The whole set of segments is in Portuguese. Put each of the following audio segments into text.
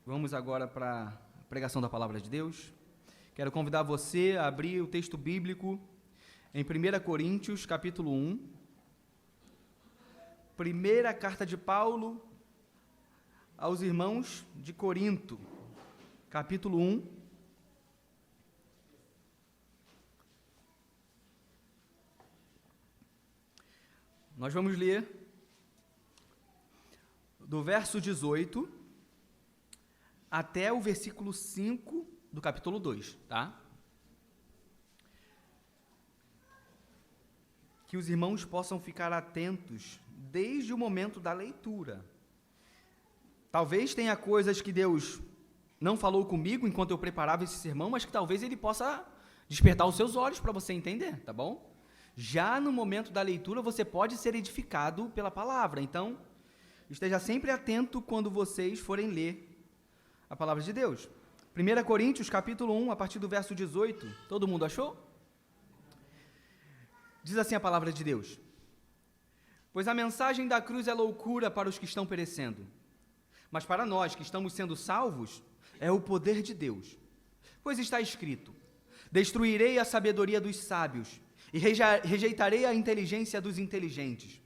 Vamos agora para a pregação da Palavra de Deus. Quero convidar você a abrir o texto bíblico em 1 Coríntios, capítulo 1. Primeira carta de Paulo aos irmãos de Corinto, capítulo 1. Nós vamos ler do verso 18 até o versículo 5 do capítulo 2, tá? Que os irmãos possam ficar atentos desde o momento da leitura. Talvez tenha coisas que Deus não falou comigo enquanto eu preparava esse sermão, mas que talvez Ele possa despertar os seus olhos para você entender, tá bom? Já no momento da leitura você pode ser edificado pela palavra, então esteja sempre atento quando vocês forem ler a palavra de Deus. 1 Coríntios, capítulo 1, a partir do verso 18. Todo mundo achou? Diz assim a palavra de Deus: Pois a mensagem da cruz é loucura para os que estão perecendo, mas para nós que estamos sendo salvos, é o poder de Deus. Pois está escrito: Destruirei a sabedoria dos sábios e rejeitarei a inteligência dos inteligentes.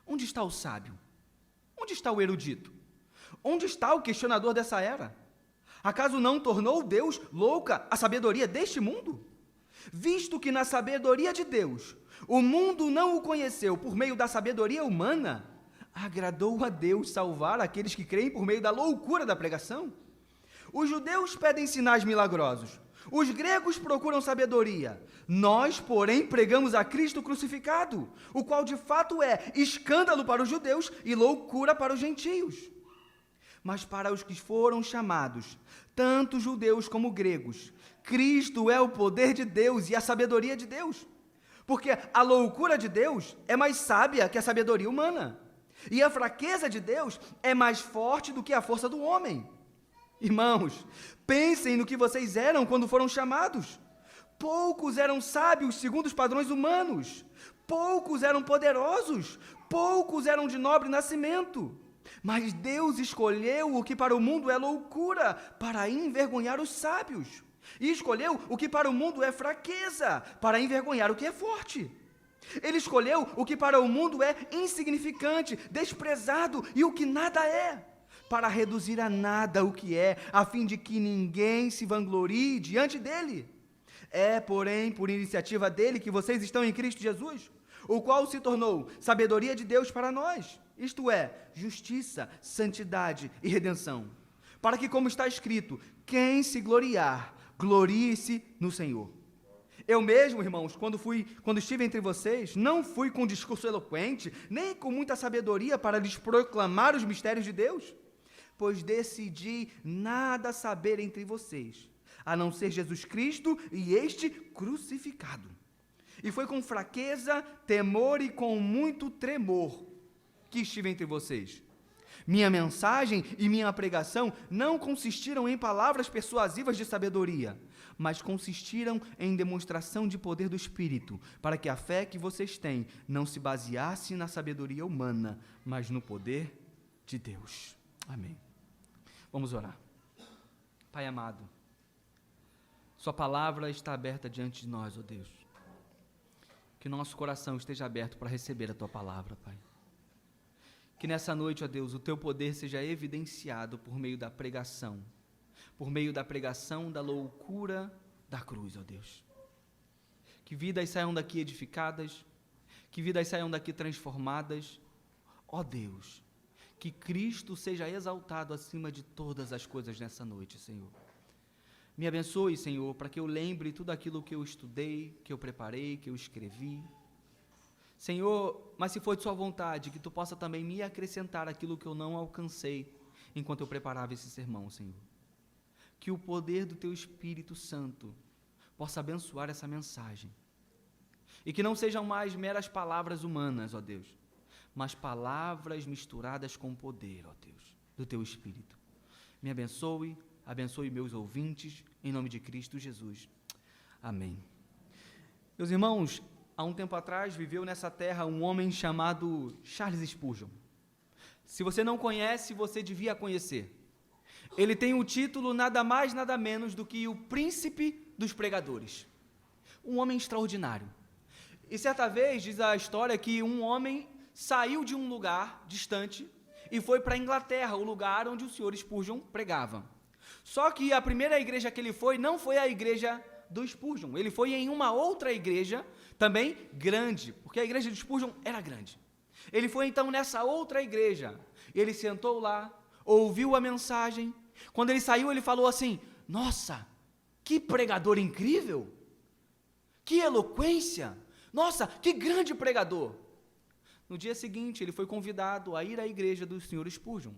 Onde está o sábio? Onde está o erudito? Onde está o questionador dessa era? Acaso não tornou Deus louca a sabedoria deste mundo? Visto que na sabedoria de Deus, o mundo não o conheceu por meio da sabedoria humana, agradou a Deus salvar aqueles que creem por meio da loucura da pregação. Os judeus pedem sinais milagrosos, os gregos procuram sabedoria. Nós, porém, pregamos a Cristo crucificado, o qual de fato é escândalo para os judeus e loucura para os gentios. Mas para os que foram chamados, tanto judeus como gregos, Cristo é o poder de Deus e a sabedoria de Deus. Porque a loucura de Deus é mais sábia que a sabedoria humana, e a fraqueza de Deus é mais forte do que a força do homem. Irmãos, pensem no que vocês eram quando foram chamados. Poucos eram sábios segundo os padrões humanos, poucos eram poderosos, poucos eram de nobre nascimento. Mas Deus escolheu o que para o mundo é loucura, para envergonhar os sábios. E escolheu o que para o mundo é fraqueza, para envergonhar o que é forte. Ele escolheu o que para o mundo é insignificante, desprezado e o que nada é, para reduzir a nada o que é, a fim de que ninguém se vanglorie diante dele. É, porém, por iniciativa dele que vocês estão em Cristo Jesus, o qual se tornou sabedoria de Deus para nós, isto é, justiça, santidade e redenção, para que, como está escrito, quem se gloriar, glorie-se no Senhor. Eu mesmo, irmãos, quando estive entre vocês, não fui com discurso eloquente, nem com muita sabedoria para lhes proclamar os mistérios de Deus, pois decidi nada saber entre vocês, a não ser Jesus Cristo e este crucificado. E foi com fraqueza, temor e com muito tremor que estive entre vocês. Minha mensagem e minha pregação não consistiram em palavras persuasivas de sabedoria, mas consistiram em demonstração de poder do Espírito, para que a fé que vocês têm não se baseasse na sabedoria humana, mas no poder de Deus. Amém. Vamos orar. Pai amado, Sua palavra está aberta diante de nós, ó Deus. Que nosso coração esteja aberto para receber a Tua palavra, Pai. Que nessa noite, ó Deus, o Teu poder seja evidenciado por meio da pregação da loucura da cruz, ó Deus. Que vidas saiam daqui edificadas, que vidas saiam daqui transformadas, ó Deus. Que Cristo seja exaltado acima de todas as coisas nessa noite, Senhor. Me abençoe, Senhor, para que eu lembre tudo aquilo que eu estudei, que eu preparei, que eu escrevi. Senhor, mas se for de Sua vontade, que Tu possa também me acrescentar aquilo que eu não alcancei enquanto eu preparava esse sermão, Senhor. Que o poder do Teu Espírito Santo possa abençoar essa mensagem. E que não sejam mais meras palavras humanas, ó Deus, mas palavras misturadas com poder, ó Deus, do Teu Espírito. Me abençoe, abençoe meus ouvintes, em nome de Cristo Jesus. Amém. Meus irmãos, há um tempo atrás viveu nessa terra um homem chamado Charles Spurgeon. Se você não conhece, você devia conhecer. Ele tem o título nada mais, nada menos do que o príncipe dos pregadores. Um homem extraordinário. E certa vez diz a história que um homem saiu de um lugar distante e foi para a Inglaterra, o lugar onde o senhor Spurgeon pregava. Só que a primeira igreja que ele foi não foi a igreja do Spurgeon. Ele foi em uma outra igreja, também grande, porque a igreja de Spurgeon era grande. Ele foi então nessa outra igreja. Ele sentou lá, ouviu a mensagem. Quando ele saiu, ele falou assim: nossa, que pregador incrível! Que eloquência! Nossa, que grande pregador! No dia seguinte, ele foi convidado a ir à igreja do senhor Spurgeon.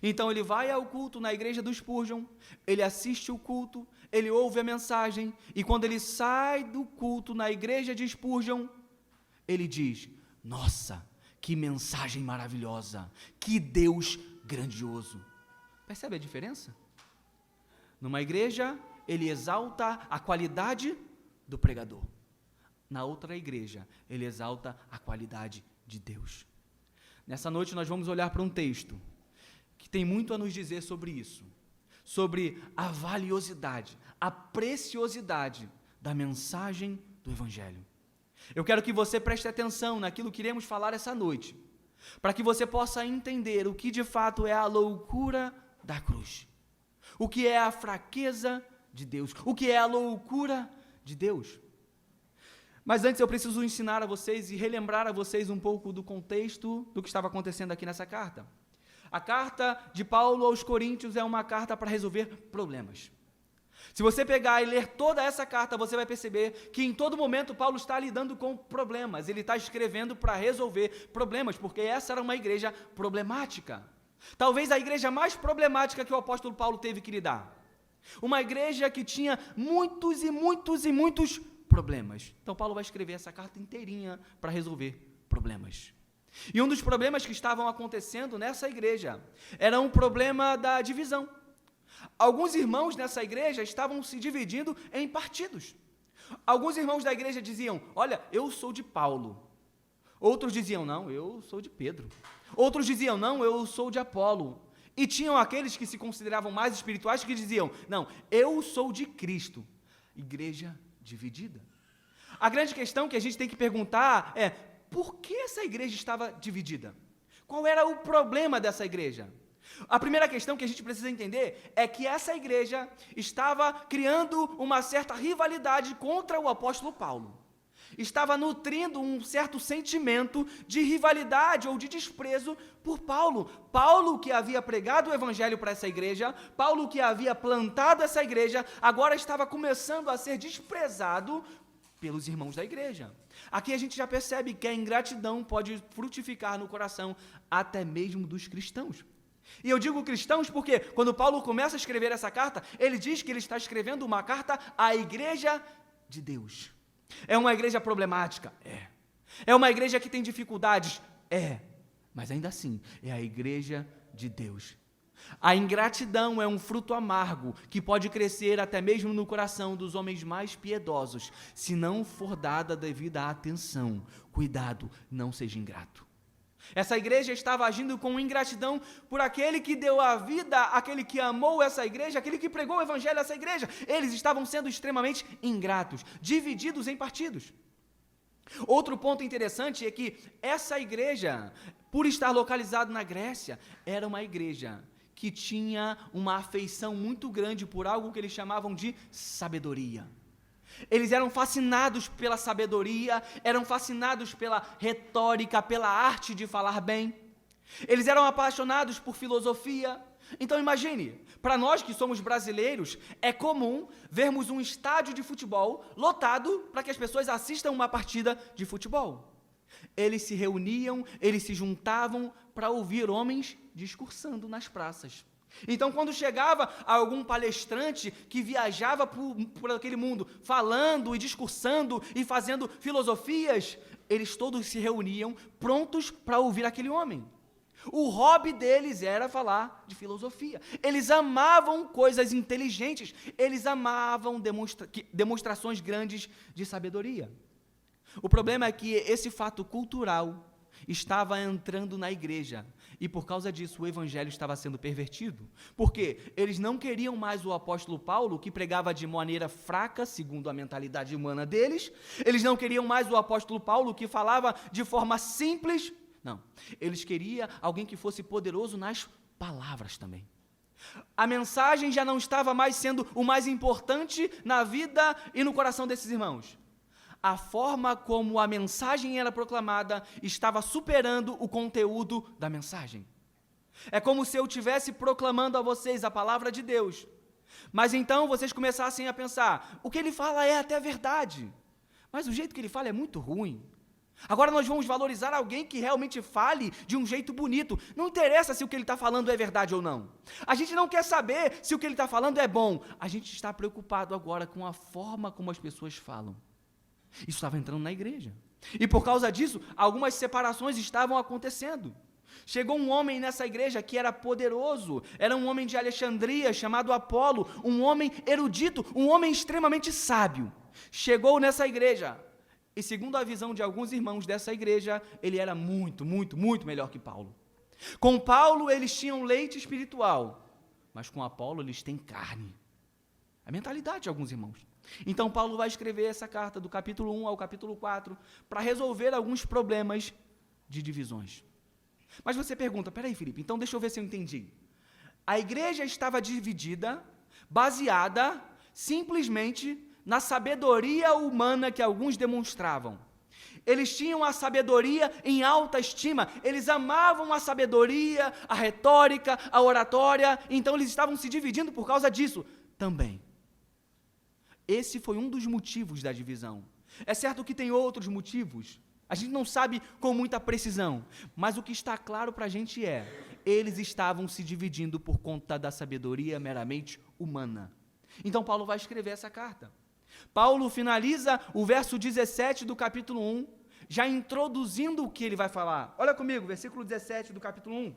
Então ele vai ao culto na igreja do Spurgeon, ele assiste o culto, ele ouve a mensagem, e quando ele sai do culto na igreja de Spurgeon, ele diz: nossa, que mensagem maravilhosa, que Deus grandioso. Percebe a diferença? Numa igreja, ele exalta a qualidade do pregador. Na outra igreja, ele exalta a qualidade de Deus. Nessa noite nós vamos olhar para um texto que tem muito a nos dizer sobre isso, sobre a valiosidade, a preciosidade da mensagem do Evangelho. Eu quero que você preste atenção naquilo que iremos falar essa noite, para que você possa entender o que de fato é a loucura da cruz, o que é a fraqueza de Deus, o que é a loucura de Deus. Mas antes eu preciso ensinar a vocês e relembrar a vocês um pouco do contexto do que estava acontecendo aqui nessa carta. A carta de Paulo aos Coríntios é uma carta para resolver problemas. Se você pegar e ler toda essa carta, você vai perceber que em todo momento Paulo está lidando com problemas, ele está escrevendo para resolver problemas, porque essa era uma igreja problemática. Talvez a igreja mais problemática que o apóstolo Paulo teve que lidar. Uma igreja que tinha muitos problemas. Então Paulo vai escrever essa carta inteirinha para resolver problemas. E um dos problemas que estavam acontecendo nessa igreja era um problema da divisão. Alguns irmãos nessa igreja estavam se dividindo em partidos. Alguns irmãos da igreja diziam: olha, eu sou de Paulo. Outros diziam: não, eu sou de Pedro. Outros diziam: não, eu sou de Apolo. E tinham aqueles que se consideravam mais espirituais que diziam: não, eu sou de Cristo. Igreja dividida. A grande questão que a gente tem que perguntar é: por que essa igreja estava dividida? Qual era o problema dessa igreja? A primeira questão que a gente precisa entender é que essa igreja estava criando uma certa rivalidade contra o apóstolo Paulo. Estava nutrindo um certo sentimento de rivalidade ou de desprezo por Paulo. Paulo, que havia pregado o evangelho para essa igreja, Paulo, que havia plantado essa igreja, agora estava começando a ser desprezado pelos irmãos da igreja. Aqui a gente já percebe que a ingratidão pode frutificar no coração até mesmo dos cristãos. E eu digo cristãos porque quando Paulo começa a escrever essa carta, ele diz que ele está escrevendo uma carta à igreja de Deus. É uma igreja problemática? É. É uma igreja que tem dificuldades? É. Mas ainda assim, é a igreja de Deus. A ingratidão é um fruto amargo que pode crescer até mesmo no coração dos homens mais piedosos, se não for dada a devida atenção. Cuidado, não seja ingrato. Essa igreja estava agindo com ingratidão por aquele que deu a vida, aquele que amou essa igreja, aquele que pregou o evangelho a essa igreja. Eles estavam sendo extremamente ingratos, divididos em partidos. Outro ponto interessante é que essa igreja, por estar localizada na Grécia, era uma igreja que tinha uma afeição muito grande por algo que eles chamavam de sabedoria. Eles eram fascinados pela sabedoria, eram fascinados pela retórica, pela arte de falar bem. Eles eram apaixonados por filosofia. Então imagine, para nós que somos brasileiros, é comum vermos um estádio de futebol lotado para que as pessoas assistam uma partida de futebol. Eles se reuniam, eles se juntavam para ouvir homens discursando nas praças. Então, quando chegava algum palestrante que viajava por aquele mundo, falando e discursando e fazendo filosofias, eles todos se reuniam prontos para ouvir aquele homem. O hobby deles era falar de filosofia. Eles amavam coisas inteligentes, eles amavam demonstrações grandes de sabedoria. O problema é que esse fato cultural estava entrando na igreja, e por causa disso o evangelho estava sendo pervertido, porque eles não queriam mais o apóstolo Paulo, que pregava de maneira fraca, segundo a mentalidade humana deles. Eles não queriam mais o apóstolo Paulo, que falava de forma simples. Não, eles queriam alguém que fosse poderoso nas palavras também. A mensagem já não estava mais sendo o mais importante na vida e no coração desses irmãos. A forma como a mensagem era proclamada estava superando o conteúdo da mensagem. É como se eu estivesse proclamando a vocês a palavra de Deus, mas então vocês começassem a pensar, o que ele fala é até verdade, mas o jeito que ele fala é muito ruim. Agora nós vamos valorizar alguém que realmente fale de um jeito bonito. Não interessa se o que ele está falando é verdade ou não. A gente não quer saber se o que ele está falando é bom. A gente está preocupado agora com a forma como as pessoas falam. Isso estava entrando na igreja. E por causa disso, algumas separações estavam acontecendo. Chegou um homem nessa igreja que era poderoso, era um homem de Alexandria, chamado Apolo, um homem erudito, um homem extremamente sábio. Chegou nessa igreja, e segundo a visão de alguns irmãos dessa igreja, ele era muito, muito, muito melhor que Paulo. Com Paulo eles tinham leite espiritual, mas com Apolo eles têm carne. A mentalidade de alguns irmãos. Então Paulo vai escrever essa carta do capítulo 1 ao capítulo 4 para resolver alguns problemas de divisões. Mas você pergunta, peraí Felipe, então deixa eu ver se eu entendi. A igreja estava dividida, baseada simplesmente na sabedoria humana que alguns demonstravam. Eles tinham a sabedoria em alta estima, eles amavam a sabedoria, a retórica, a oratória, então eles estavam se dividindo por causa disso também. Esse foi um dos motivos da divisão. É certo que tem outros motivos, a gente não sabe com muita precisão, mas o que está claro para a gente é, eles estavam se dividindo por conta da sabedoria meramente humana. Então Paulo vai escrever essa carta. Paulo finaliza o verso 17 do capítulo 1, já introduzindo o que ele vai falar. Olha comigo, versículo 17 do capítulo 1.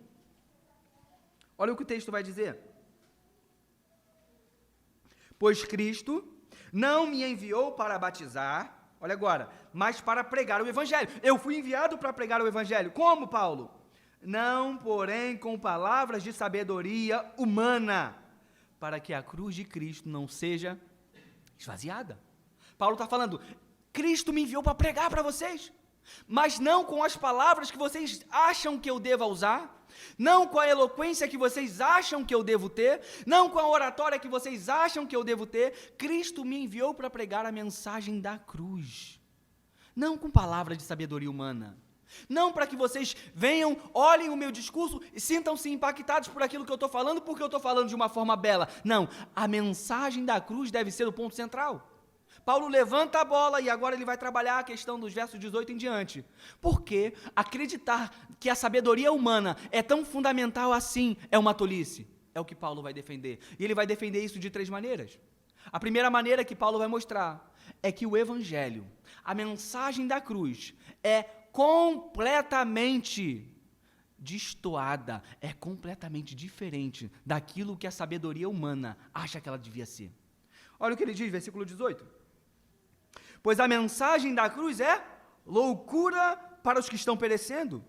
Olha o que o texto vai dizer. Pois Cristo não me enviou para batizar, olha agora, mas para pregar o evangelho. Eu fui enviado para pregar o evangelho. Como, Paulo? Não, porém, com palavras de sabedoria humana, para que a cruz de Cristo não seja esvaziada. Paulo está falando, Cristo me enviou para pregar para vocês, mas não com as palavras que vocês acham que eu deva usar, não com a eloquência que vocês acham que eu devo ter, não com a oratória que vocês acham que eu devo ter. Cristo me enviou para pregar a mensagem da cruz, não com palavras de sabedoria humana, não para que vocês venham, olhem o meu discurso e sintam-se impactados por aquilo que eu estou falando, porque eu estou falando de uma forma bela. Não, a mensagem da cruz deve ser o ponto central. Paulo levanta a bola e agora ele vai trabalhar a questão dos versos 18 em diante. Porque acreditar que a sabedoria humana é tão fundamental assim é uma tolice. É o que Paulo vai defender. E ele vai defender isso de 3 maneiras. A primeira maneira que Paulo vai mostrar é que o evangelho, a mensagem da cruz, é completamente destoada, é completamente diferente daquilo que a sabedoria humana acha que ela devia ser. Olha o que ele diz, versículo 18. Pois a mensagem da cruz é loucura para os que estão perecendo,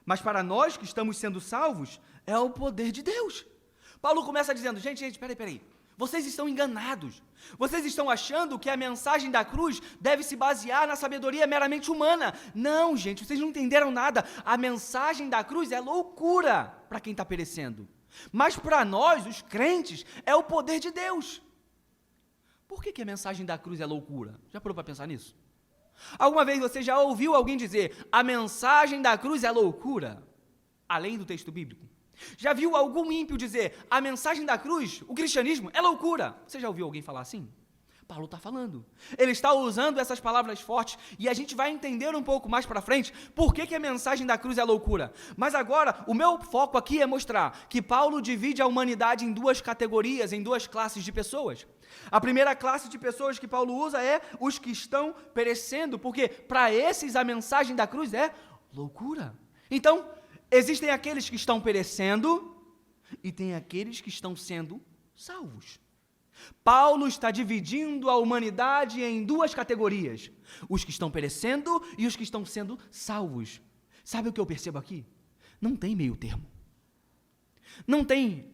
mas para nós que estamos sendo salvos, é o poder de Deus. Paulo começa dizendo, gente, peraí, vocês estão enganados, vocês estão achando que a mensagem da cruz deve se basear na sabedoria meramente humana. Não, gente, vocês não entenderam nada, a mensagem da cruz é loucura para quem está perecendo, mas para nós, os crentes, é o poder de Deus. Por que a mensagem da cruz é loucura? Já parou para pensar nisso? Alguma vez você já ouviu alguém dizer, a mensagem da cruz é loucura? Além do texto bíblico. Já viu algum ímpio dizer, a mensagem da cruz, o cristianismo, é loucura? Você já ouviu alguém falar assim? Paulo está falando. Ele está usando essas palavras fortes e a gente vai entender um pouco mais para frente por que a mensagem da cruz é loucura. Mas agora, o meu foco aqui é mostrar que Paulo divide a humanidade em 2 categorias, em 2 classes de pessoas. A primeira classe de pessoas que Paulo usa é os que estão perecendo, porque para esses a mensagem da cruz é loucura. Então, existem aqueles que estão perecendo e tem aqueles que estão sendo salvos. Paulo está dividindo a humanidade em duas categorias: os que estão perecendo e os que estão sendo salvos. Sabe o que eu percebo aqui? Não tem meio termo. Não tem.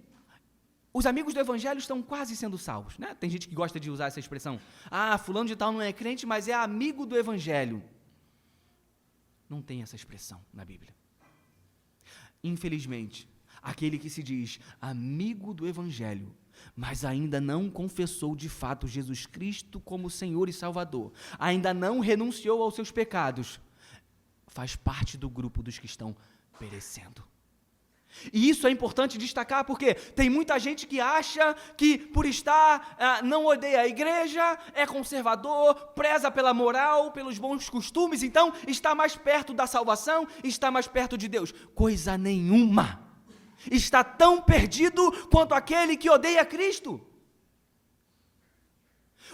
Os amigos do evangelho estão quase sendo salvos, né? Tem gente que gosta de usar essa expressão. Ah, fulano de tal não é crente, mas é amigo do evangelho. Não tem essa expressão na Bíblia. Infelizmente, aquele que se diz amigo do evangelho, mas ainda não confessou de fato Jesus Cristo como Senhor e Salvador, ainda não renunciou aos seus pecados, faz parte do grupo dos que estão perecendo. E isso é importante destacar porque tem muita gente que acha que por estar, não odeia a igreja, é conservador, preza pela moral, pelos bons costumes, então está mais perto da salvação, está mais perto de Deus. Coisa nenhuma! Está tão perdido quanto aquele que odeia Cristo.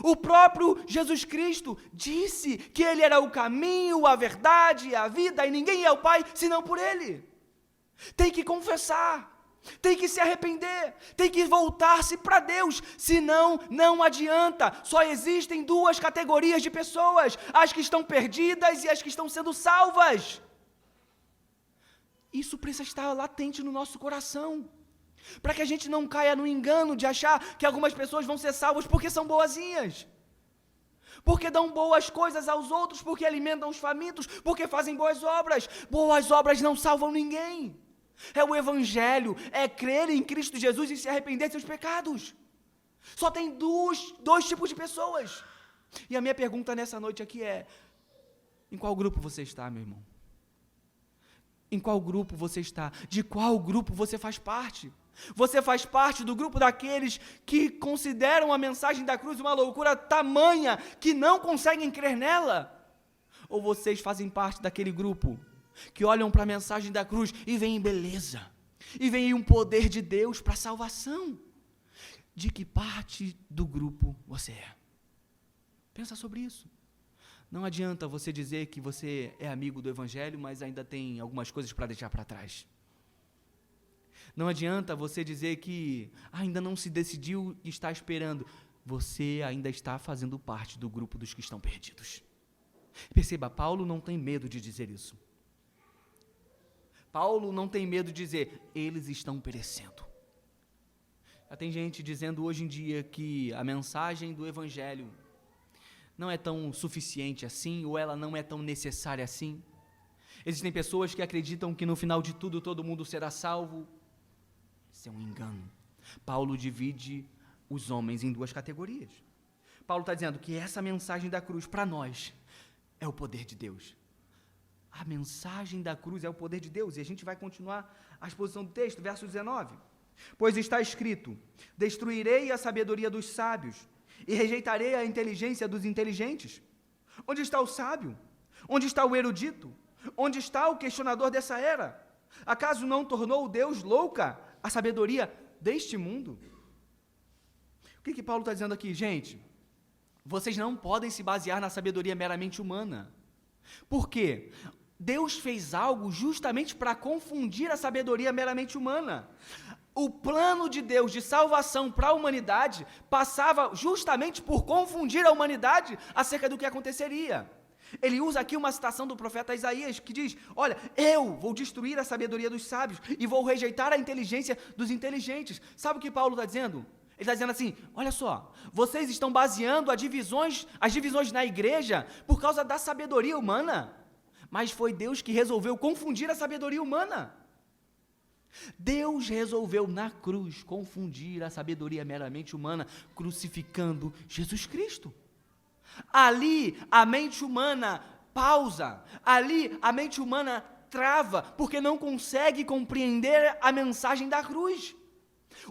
O próprio Jesus Cristo disse que Ele era o caminho, a verdade e a vida, e ninguém é ao Pai senão por Ele. Tem que confessar, tem que se arrepender, tem que voltar-se para Deus, senão não adianta. Só existem duas categorias de pessoas: as que estão perdidas e as que estão sendo salvas. Isso precisa estar latente no nosso coração, para que a gente não caia no engano de achar que algumas pessoas vão ser salvas porque são boazinhas, porque dão boas coisas aos outros, porque alimentam os famintos, porque fazem boas obras. Boas obras não salvam ninguém. É o evangelho, é crer em Cristo Jesus e se arrepender de seus pecados. Só tem dois tipos de pessoas. E a minha pergunta nessa noite aqui é: em qual grupo você está, meu irmão? Em qual grupo você está? De qual grupo você faz parte? Você faz parte do grupo daqueles que consideram a mensagem da cruz uma loucura tamanha que não conseguem crer nela? Ou vocês fazem parte daquele grupo que olham para a mensagem da cruz e veem beleza, e veem um poder de Deus para a salvação? De que parte do grupo você é? Pensa sobre isso. Não adianta você dizer que você é amigo do evangelho, mas ainda tem algumas coisas para deixar para trás. Não adianta você dizer que ainda não se decidiu e está esperando. Você ainda está fazendo parte do grupo dos que estão perdidos. Perceba, Paulo não tem medo de dizer isso. Paulo não tem medo de dizer: eles estão perecendo. Já tem gente dizendo hoje em dia que a mensagem do evangelho não é tão suficiente assim, ou ela não é tão necessária assim. Existem pessoas que acreditam que no final de tudo todo mundo será salvo. Isso é um engano. Paulo divide os homens em duas categorias. Paulo está dizendo que essa mensagem da cruz para nós é o poder de Deus. A mensagem da cruz é o poder de Deus. E a gente vai continuar a exposição do texto, verso 19. Pois está escrito: destruirei a sabedoria dos sábios e rejeitarei a inteligência dos inteligentes. Onde está o sábio? Onde está o erudito? Onde está o questionador dessa era? Acaso não tornou Deus louca a sabedoria deste mundo? O que Paulo está dizendo aqui? Gente, vocês não podem se basear na sabedoria meramente humana. Por quê? Deus fez algo justamente para confundir a sabedoria meramente humana. O plano de Deus de salvação para a humanidade passava justamente por confundir a humanidade acerca do que aconteceria. Ele usa aqui uma citação do profeta Isaías, que diz: olha, eu vou destruir a sabedoria dos sábios e vou rejeitar a inteligência dos inteligentes. Sabe o que Paulo está dizendo? Ele está dizendo assim: olha só, vocês estão baseando as divisões na igreja por causa da sabedoria humana, mas foi Deus que resolveu confundir a sabedoria humana. Deus resolveu na cruz confundir a sabedoria meramente humana, crucificando Jesus Cristo. Ali a mente humana pausa, ali a mente humana trava, porque não consegue compreender a mensagem da cruz.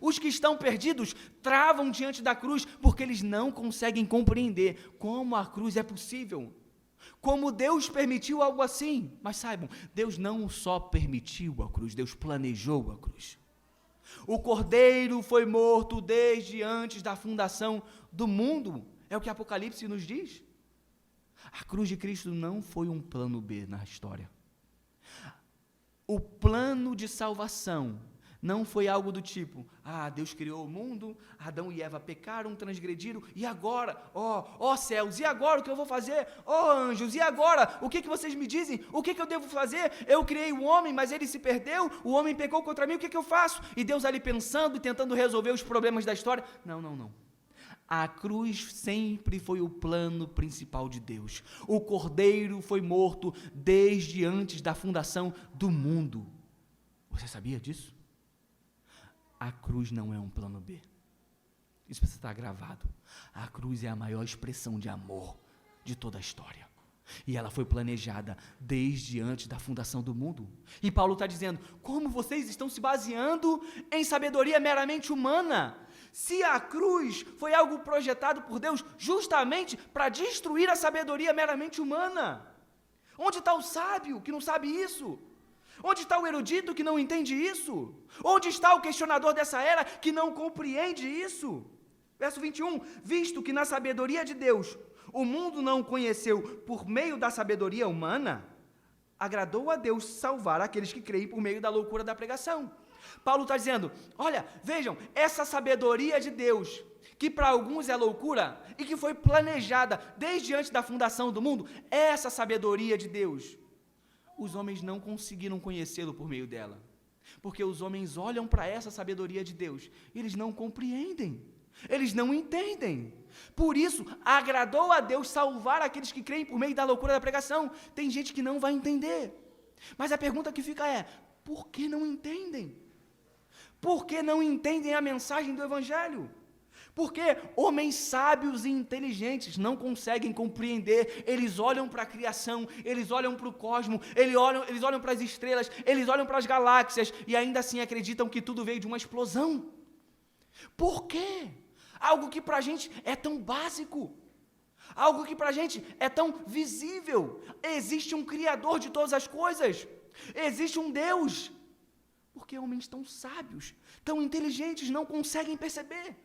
Os que estão perdidos travam diante da cruz, porque eles não conseguem compreender como a cruz é possível, como Deus permitiu algo assim. Mas saibam, Deus não só permitiu a cruz, Deus planejou a cruz. O Cordeiro foi morto desde antes da fundação do mundo, é o que Apocalipse nos diz. A cruz de Cristo não foi um plano B na história. O plano de salvação Não foi algo do tipo, Deus criou o mundo, Adão e Eva pecaram, transgrediram, e agora, ó céus, e agora o que eu vou fazer? Ó anjos, e agora? O que vocês me dizem? O que eu devo fazer? Eu criei o homem, mas ele se perdeu, o homem pecou contra mim, o que eu faço? E Deus ali pensando e tentando resolver os problemas da história. Não. A cruz sempre foi o plano principal de Deus. O Cordeiro foi morto desde antes da fundação do mundo. Você sabia disso? A cruz não é um plano B. Isso precisa estar gravado. A cruz é a maior expressão de amor de toda a história. E ela foi planejada desde antes da fundação do mundo. E Paulo está dizendo, como vocês estão se baseando em sabedoria meramente humana? Se a cruz foi algo projetado por Deus justamente para destruir a sabedoria meramente humana. Onde está o sábio que não sabe isso? Onde está o erudito que não entende isso? Onde está o questionador dessa era que não compreende isso? Verso 21, visto que na sabedoria de Deus, o mundo não o conheceu por meio da sabedoria humana, agradou a Deus salvar aqueles que creem por meio da loucura da pregação. Paulo está dizendo, olha, vejam, essa sabedoria de Deus, que para alguns é loucura, e que foi planejada desde antes da fundação do mundo, essa sabedoria de Deus, os homens não conseguiram conhecê-lo por meio dela, porque os homens olham para essa sabedoria de Deus, e eles não compreendem, eles não entendem, por isso, agradou a Deus salvar aqueles que creem por meio da loucura da pregação. Tem gente que não vai entender, mas a pergunta que fica é, por que não entendem? Por que não entendem a mensagem do Evangelho? Porque homens sábios e inteligentes não conseguem compreender, eles olham para a criação, eles olham para o cosmos, eles olham para as estrelas, eles olham para as galáxias e ainda assim acreditam que tudo veio de uma explosão. Por quê? Algo que para a gente é tão básico, algo que para a gente é tão visível. Existe um Criador de todas as coisas, existe um Deus. Por que homens tão sábios, tão inteligentes não conseguem perceber?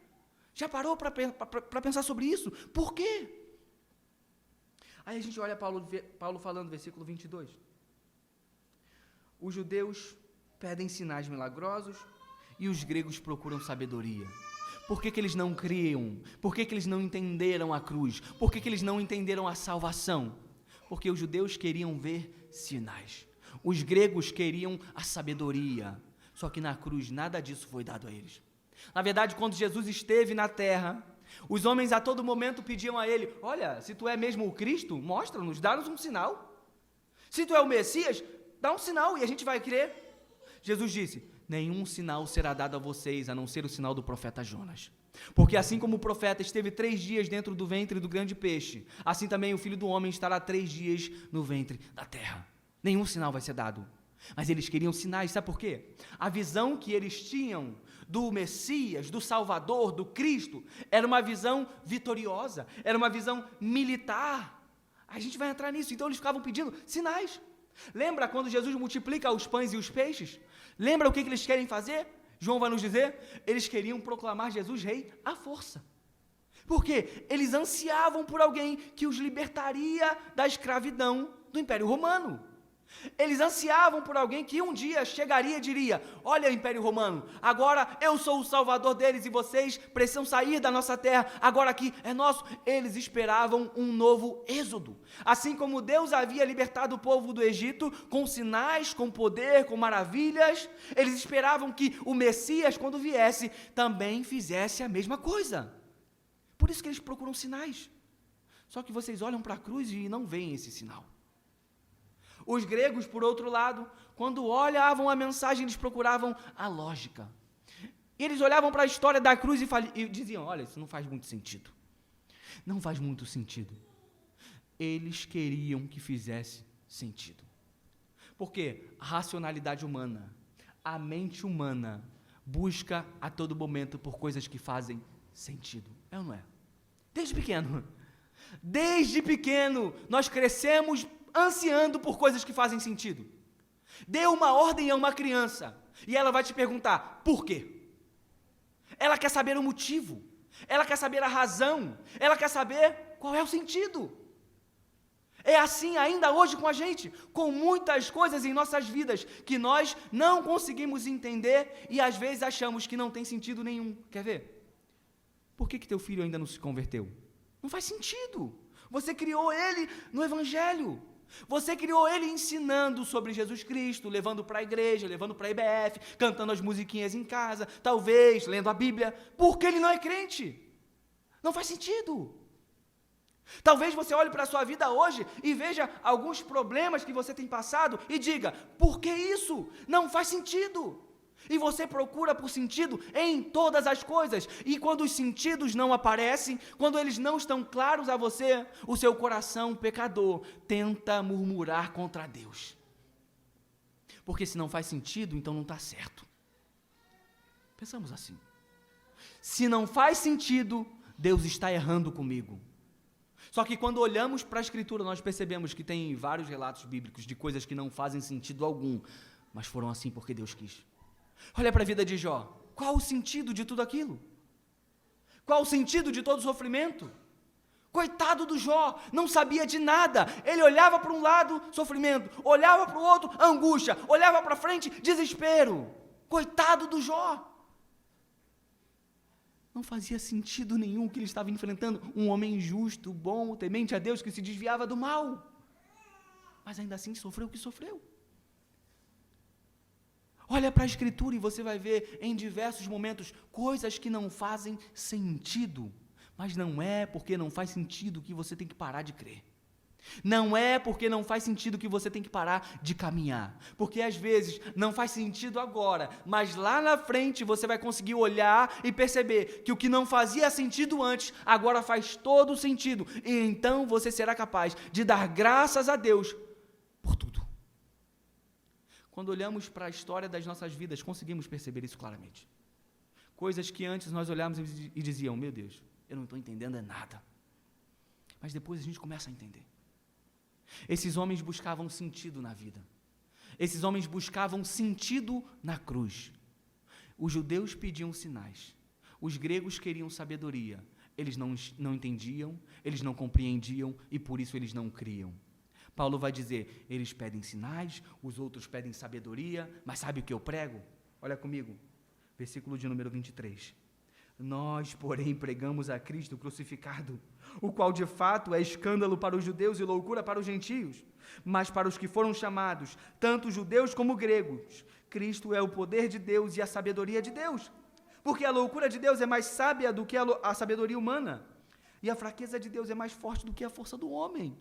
Já parou para pensar sobre isso? Por quê? Aí a gente olha Paulo falando, versículo 22. Os judeus pedem sinais milagrosos e os gregos procuram sabedoria. Por que eles não criam? Por que eles não entenderam a cruz? Por que eles não entenderam a salvação? Porque os judeus queriam ver sinais. Os gregos queriam a sabedoria. Só que na cruz nada disso foi dado a eles. Na verdade, quando Jesus esteve na terra, os homens a todo momento pediam a ele, olha, se tu é mesmo o Cristo, mostra-nos, dá-nos um sinal. Se tu é o Messias, dá um sinal e a gente vai crer. Jesus disse, nenhum sinal será dado a vocês, a não ser o sinal do profeta Jonas. Porque assim como o profeta esteve 3 dias dentro do ventre do grande peixe, assim também o Filho do Homem estará 3 dias no ventre da terra. Nenhum sinal vai ser dado. Mas eles queriam sinais, sabe por quê? A visão que eles tinham do Messias, do Salvador, do Cristo, era uma visão vitoriosa, era uma visão militar. A gente vai entrar nisso, então eles ficavam pedindo sinais. Lembra quando Jesus multiplica os pães e os peixes? Lembra o que eles querem fazer? João vai nos dizer, eles queriam proclamar Jesus rei à força. Por quê? Eles ansiavam por alguém que os libertaria da escravidão do Império Romano. Eles ansiavam por alguém que um dia chegaria e diria, olha Império Romano, agora eu sou o salvador deles e vocês precisam sair da nossa terra, agora aqui é nosso. Eles esperavam um novo êxodo, assim como Deus havia libertado o povo do Egito com sinais, com poder, com maravilhas, eles esperavam que o Messias, quando viesse, também fizesse a mesma coisa. Por isso que eles procuram sinais, só que vocês olham para a cruz e não veem esse sinal. Os gregos, por outro lado, quando olhavam a mensagem, eles procuravam a lógica. Eles olhavam para a história da cruz e diziam, olha, isso não faz muito sentido. Não faz muito sentido. Eles queriam que fizesse sentido. Porque a racionalidade humana, a mente humana, busca a todo momento por coisas que fazem sentido. É ou não é? Desde pequeno, nós crescemos ansiando por coisas que fazem sentido. Dê uma ordem a uma criança e ela vai te perguntar, por quê? Ela quer saber o motivo, ela quer saber a razão, ela quer saber qual é o sentido. É assim ainda hoje com a gente, com muitas coisas em nossas vidas que nós não conseguimos entender e às vezes achamos que não tem sentido nenhum. Quer ver? Por que teu filho ainda não se converteu? Não faz sentido. Você criou ele no Evangelho. Você criou ele ensinando sobre Jesus Cristo, levando para a igreja, levando para a IBF, cantando as musiquinhas em casa, talvez lendo a Bíblia, porque ele não é crente. Não faz sentido. Talvez você olhe para a sua vida hoje e veja alguns problemas que você tem passado e diga, por que isso? Não faz sentido. E você procura por sentido em todas as coisas. E quando os sentidos não aparecem, quando eles não estão claros a você, o seu coração pecador tenta murmurar contra Deus. Porque se não faz sentido, então não está certo. Pensamos assim. Se não faz sentido, Deus está errando comigo. Só que quando olhamos para a Escritura, nós percebemos que tem vários relatos bíblicos de coisas que não fazem sentido algum, mas foram assim porque Deus quis. Olha para a vida de Jó. Qual o sentido de tudo aquilo? Qual o sentido de todo o sofrimento? Coitado do Jó, não sabia de nada. Ele olhava para um lado, sofrimento. Olhava para o outro, angústia. Olhava para frente, desespero. Coitado do Jó. Não fazia sentido nenhum que ele estava enfrentando. Um homem justo, bom, temente a Deus, que se desviava do mal. Mas ainda assim sofreu o que sofreu. Olha para a Escritura e você vai ver em diversos momentos coisas que não fazem sentido. Mas não é porque não faz sentido que você tem que parar de crer. Não é porque não faz sentido que você tem que parar de caminhar. Porque às vezes não faz sentido agora, mas lá na frente você vai conseguir olhar e perceber que o que não fazia sentido antes, agora faz todo sentido. E então você será capaz de dar graças a Deus por tudo. Quando olhamos para a história das nossas vidas, conseguimos perceber isso claramente. Coisas que antes nós olhávamos e dizíamos, meu Deus, eu não estou entendendo nada. Mas depois a gente começa a entender. Esses homens buscavam sentido na vida. Esses homens buscavam sentido na cruz. Os judeus pediam sinais. Os gregos queriam sabedoria. Eles não entendiam, eles não compreendiam e por isso eles não criam. Paulo vai dizer, eles pedem sinais, os outros pedem sabedoria, mas sabe o que eu prego? Olha comigo, versículo de número 23. Nós, porém, pregamos a Cristo crucificado, o qual de fato é escândalo para os judeus e loucura para os gentios, mas para os que foram chamados, tanto judeus como gregos, Cristo é o poder de Deus e a sabedoria de Deus, porque a loucura de Deus é mais sábia do que a sabedoria humana, e a fraqueza de Deus é mais forte do que a força do homem.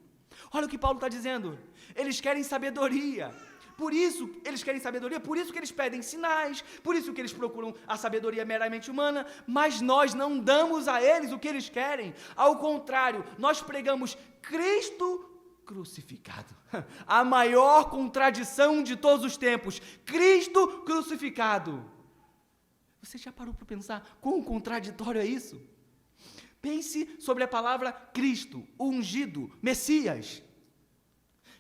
Olha o que Paulo está dizendo, eles querem sabedoria, por isso eles querem sabedoria, por isso que eles pedem sinais, por isso que eles procuram a sabedoria meramente humana, mas nós não damos a eles o que eles querem, ao contrário, nós pregamos Cristo crucificado, a maior contradição de todos os tempos, Cristo crucificado. Você já parou para pensar quão contraditório é isso? Pense sobre a palavra Cristo, ungido, Messias.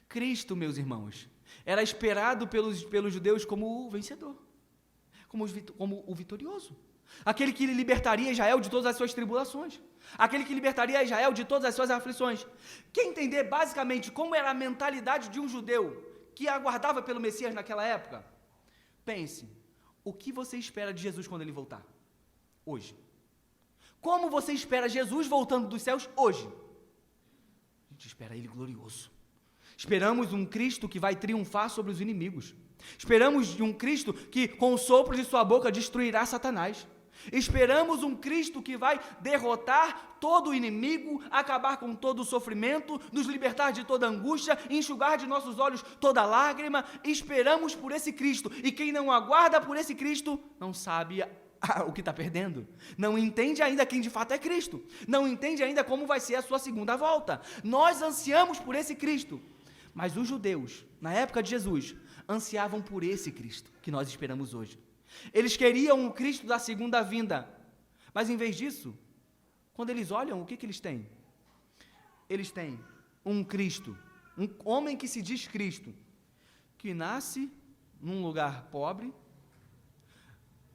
Cristo, meus irmãos, era esperado pelos judeus como o vencedor, como o vitorioso, aquele que libertaria Israel de todas as suas tribulações, aquele que libertaria Israel de todas as suas aflições. Quer entender basicamente como era a mentalidade de um judeu que aguardava pelo Messias naquela época? Pense, o que você espera de Jesus quando ele voltar? Hoje. Como você espera Jesus voltando dos céus hoje? A gente espera ele glorioso. Esperamos um Cristo que vai triunfar sobre os inimigos. Esperamos de um Cristo que, com o sopro de sua boca, destruirá Satanás. Esperamos um Cristo que vai derrotar todo o inimigo, acabar com todo o sofrimento, nos libertar de toda angústia, enxugar de nossos olhos toda lágrima. Esperamos por esse Cristo. E quem não aguarda por esse Cristo, não sabe o que está perdendo, não entende ainda quem de fato é Cristo, não entende ainda como vai ser a sua segunda volta. Nós ansiamos por esse Cristo, mas os judeus, na época de Jesus, ansiavam por esse Cristo que nós esperamos hoje. Eles queriam o Cristo da segunda vinda, mas em vez disso, quando eles olham, o que eles têm? Eles têm um Cristo, um homem que se diz Cristo, que nasce num lugar pobre,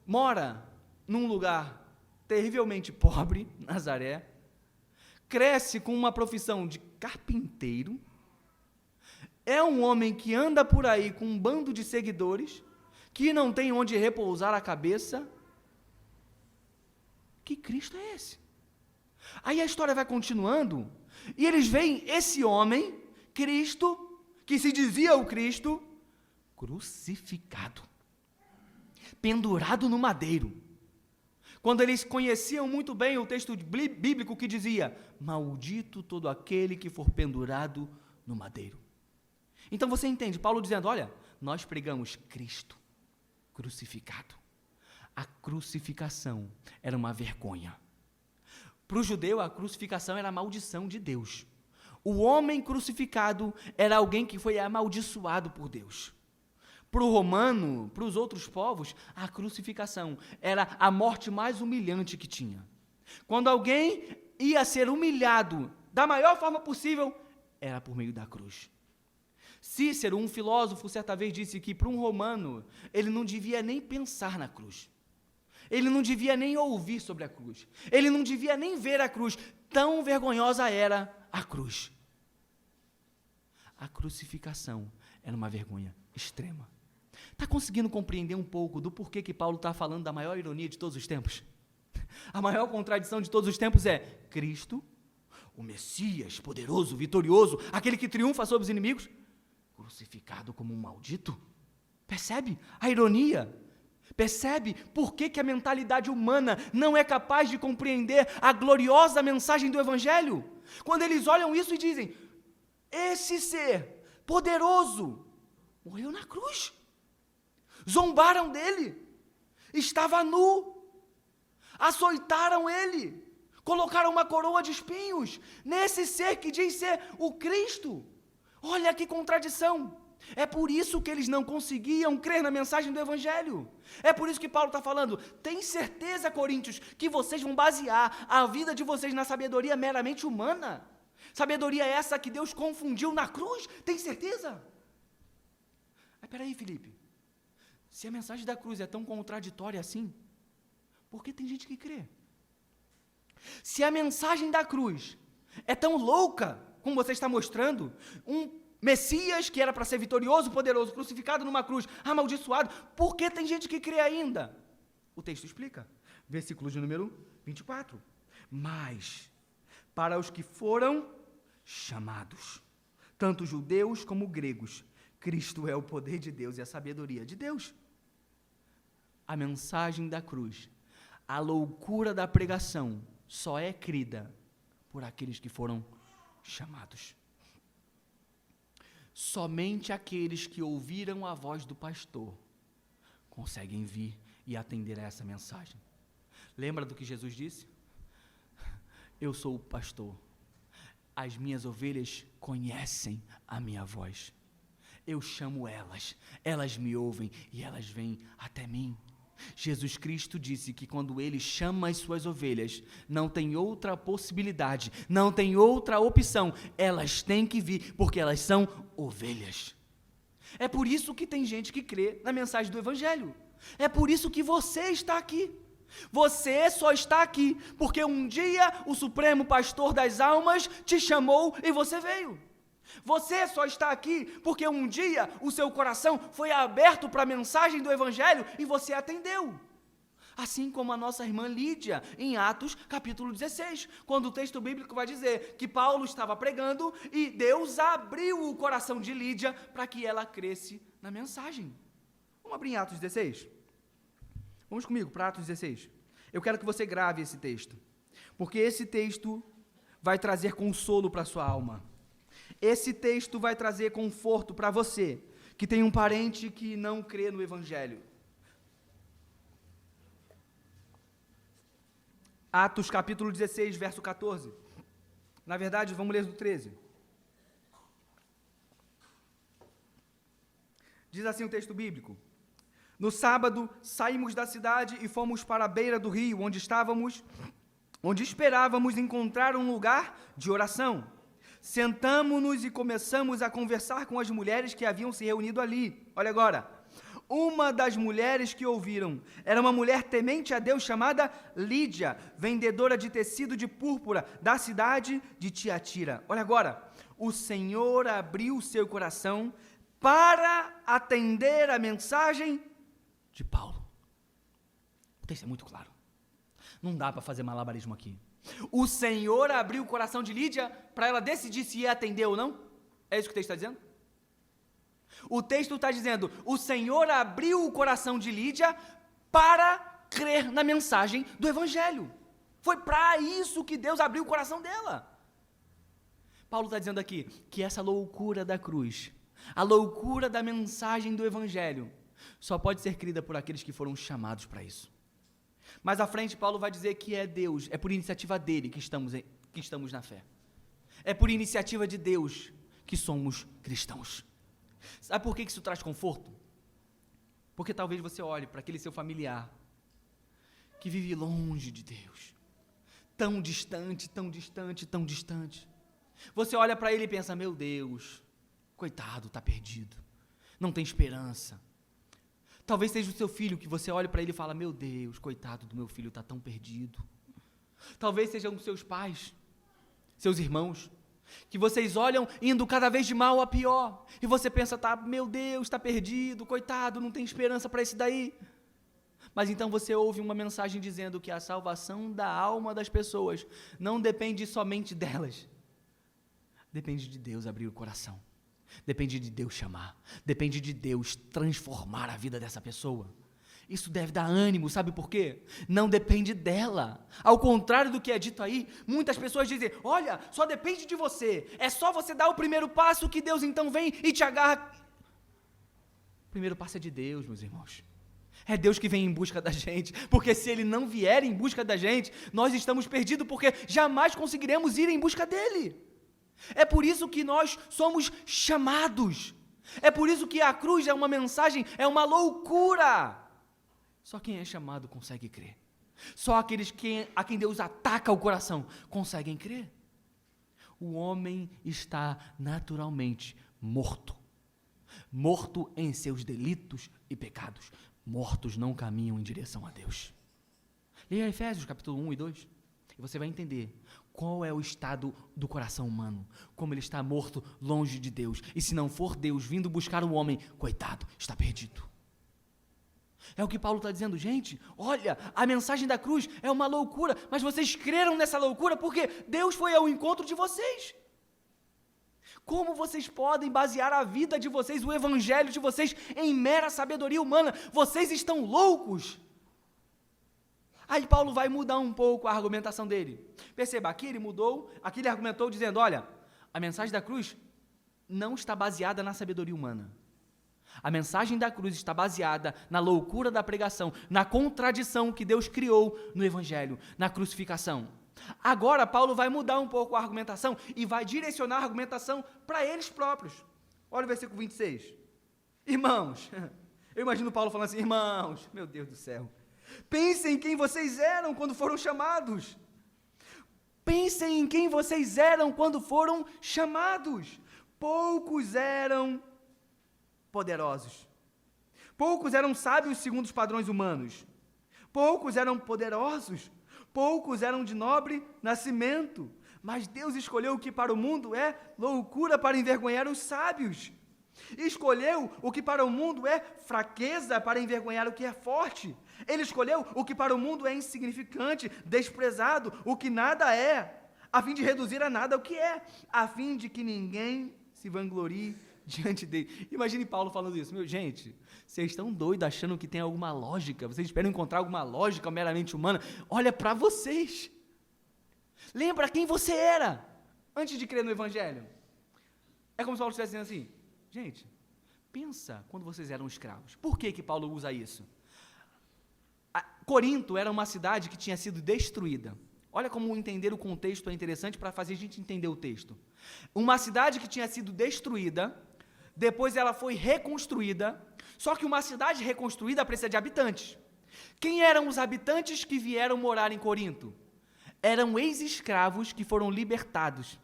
mora num lugar terrivelmente pobre, Nazaré, cresce com uma profissão de carpinteiro, um homem que anda por aí com um bando de seguidores, que não tem onde repousar a cabeça. Que Cristo é esse? Aí a história vai continuando, e eles veem esse homem, Cristo, que se dizia o Cristo, crucificado, pendurado no madeiro. Quando eles conheciam muito bem o texto bíblico que dizia, maldito todo aquele que for pendurado no madeiro. Então você entende, Paulo dizendo, olha, nós pregamos Cristo crucificado. A crucificação era uma vergonha. Para o judeu, a crucificação era a maldição de Deus. O homem crucificado era alguém que foi amaldiçoado por Deus. Para o romano, para os outros povos, a crucificação era a morte mais humilhante que tinha. Quando alguém ia ser humilhado da maior forma possível, era por meio da cruz. Cícero, um filósofo, certa vez disse que para um romano, ele não devia nem pensar na cruz. Ele não devia nem ouvir sobre a cruz. Ele não devia nem ver a cruz. Tão vergonhosa era a cruz. A crucificação era uma vergonha extrema. Está conseguindo compreender um pouco do porquê que Paulo está falando da maior ironia de todos os tempos? A maior contradição de todos os tempos é Cristo, o Messias, poderoso, vitorioso, aquele que triunfa sobre os inimigos, crucificado como um maldito. Percebe a ironia? Percebe por que a mentalidade humana não é capaz de compreender a gloriosa mensagem do Evangelho? Quando eles olham isso e dizem, esse ser poderoso morreu na cruz. Zombaram dele, estava nu, açoitaram ele, colocaram uma coroa de espinhos nesse ser que diz ser o Cristo. Olha que contradição. É por isso que eles não conseguiam crer na mensagem do Evangelho. É por isso que Paulo está falando, tem certeza, Coríntios, que vocês vão basear a vida de vocês na sabedoria meramente humana? Sabedoria essa que Deus confundiu na cruz? Tem certeza? Mas peraí, Felipe, se a mensagem da cruz é tão contraditória assim, por que tem gente que crê? Se a mensagem da cruz é tão louca, como você está mostrando, um Messias que era para ser vitorioso, poderoso, crucificado numa cruz, amaldiçoado, por que tem gente que crê ainda? O texto explica, versículo de número 24. Mas, para os que foram chamados, tanto judeus como gregos, Cristo é o poder de Deus e a sabedoria de Deus. A mensagem da cruz, a loucura da pregação, só é crida por aqueles que foram chamados. Somente aqueles que ouviram a voz do pastor conseguem vir e atender a essa mensagem. Lembra do que Jesus disse? Eu sou o pastor. As minhas ovelhas conhecem a minha voz. Eu chamo elas, elas me ouvem e elas vêm até mim. Jesus Cristo disse que quando Ele chama as suas ovelhas, não tem outra possibilidade, não tem outra opção, elas têm que vir, porque elas são ovelhas. É por isso que tem gente que crê na mensagem do Evangelho, é por isso que você está aqui. Você só está aqui, porque um dia o Supremo Pastor das Almas te chamou e você veio. Você só está aqui porque um dia o seu coração foi aberto para a mensagem do Evangelho e você atendeu. Assim como a nossa irmã Lídia, em Atos capítulo 16, quando o texto bíblico vai dizer que Paulo estava pregando e Deus abriu o coração de Lídia para que ela cresce na mensagem. Vamos abrir em Atos 16? Vamos comigo para Atos 16. Eu quero que você grave esse texto, porque esse texto vai trazer consolo para a sua alma. Esse texto vai trazer conforto para você, que tem um parente que não crê no Evangelho. Atos capítulo 16, verso 14. Na verdade, vamos ler do 13. Diz assim o texto bíblico: no sábado, saímos da cidade e fomos para a beira do rio, onde esperávamos encontrar um lugar de oração. Sentamo-nos e começamos a conversar com as mulheres que haviam se reunido ali. Olha agora. Uma das mulheres que ouviram era uma mulher temente a Deus chamada Lídia, vendedora de tecido de púrpura da cidade de Tiatira. Olha agora, o Senhor abriu seu coração para atender a mensagem de Paulo. O texto é muito claro. Não dá para fazer malabarismo aqui. O Senhor abriu o coração de Lídia para ela decidir se ia atender ou não? É isso que o texto está dizendo? O texto está dizendo, o Senhor abriu o coração de Lídia para crer na mensagem do Evangelho. Foi para isso que Deus abriu o coração dela. Paulo está dizendo aqui que essa loucura da cruz, a loucura da mensagem do Evangelho, só pode ser crida por aqueles que foram chamados para isso. Mais à frente, Paulo vai dizer que é Deus, é por iniciativa dele que estamos na fé. É por iniciativa de Deus que somos cristãos. Sabe por que isso traz conforto? Porque talvez você olhe para aquele seu familiar que vive longe de Deus, tão distante, tão distante, tão distante. Você olha para ele e pensa, meu Deus, coitado, está perdido, não tem esperança. Talvez seja o seu filho que você olha para ele e fala, meu Deus, coitado do meu filho, está tão perdido. Talvez sejam os seus pais, seus irmãos, que vocês olham indo cada vez de mal a pior, e você pensa, tá, meu Deus, está perdido, coitado, não tem esperança para esse daí. Mas então você ouve uma mensagem dizendo que a salvação da alma das pessoas não depende somente delas, depende de Deus abrir o coração, depende de Deus chamar, depende de Deus transformar a vida dessa pessoa. Isso deve dar ânimo, sabe por quê? Não depende dela. Ao contrário do que é dito aí, muitas pessoas dizem, olha, só depende de você, é só você dar o primeiro passo que Deus então vem e te agarra. O primeiro passo é de Deus, meus irmãos. É Deus que vem em busca da gente, porque se Ele não vier em busca da gente, nós estamos perdidos, porque jamais conseguiremos ir em busca dEle. É por isso que nós somos chamados. É por isso que a cruz é uma mensagem, é uma loucura. Só quem é chamado consegue crer. Só aqueles a quem Deus ataca o coração conseguem crer. O homem está naturalmente morto. Morto em seus delitos e pecados. Mortos não caminham em direção a Deus. Leia Efésios capítulo 1 e 2 e você vai entender qual é o estado do coração humano, como ele está morto longe de Deus. E se não for Deus vindo buscar o homem, coitado, está perdido. É o que Paulo está dizendo, gente, olha, a mensagem da cruz é uma loucura, mas vocês creram nessa loucura porque Deus foi ao encontro de vocês. Como vocês podem basear a vida de vocês, o evangelho de vocês, em mera sabedoria humana? Vocês estão loucos. Aí Paulo vai mudar um pouco a argumentação dele. Perceba, aqui ele argumentou dizendo, olha, a mensagem da cruz não está baseada na sabedoria humana. A mensagem da cruz está baseada na loucura da pregação, na contradição que Deus criou no Evangelho, na crucificação. Agora, Paulo vai mudar um pouco a argumentação e vai direcionar a argumentação para eles próprios. Olha o versículo 26. Irmãos, eu imagino Paulo falando assim, irmãos, meu Deus do céu, pensem em quem vocês eram quando foram chamados. Pensem em quem vocês eram quando foram chamados. Poucos eram poderosos. Poucos eram sábios segundo os padrões humanos. Poucos eram poderosos. Poucos eram de nobre nascimento. Mas Deus escolheu o que para o mundo é loucura para envergonhar os sábios. Escolheu o que para o mundo é fraqueza para envergonhar o que é forte. Ele escolheu o que para o mundo é insignificante, desprezado, o que nada é, a fim de reduzir a nada o que é, a fim de que ninguém se vanglorie diante dele. Imagine Paulo falando isso. Meu, gente, vocês estão doidos achando que tem alguma lógica, vocês esperam encontrar alguma lógica meramente humana. Olha para vocês. Lembra quem você era antes de crer no Evangelho. É como se Paulo estivesse dizendo assim, gente, pensa quando vocês eram escravos. Por que Paulo usa isso? Corinto era uma cidade que tinha sido destruída. Olha como entender o contexto é interessante para fazer a gente entender o texto. Uma cidade que tinha sido destruída, depois ela foi reconstruída, só que uma cidade reconstruída precisa de habitantes. Quem eram os habitantes que vieram morar em Corinto? Eram ex-escravos que foram libertados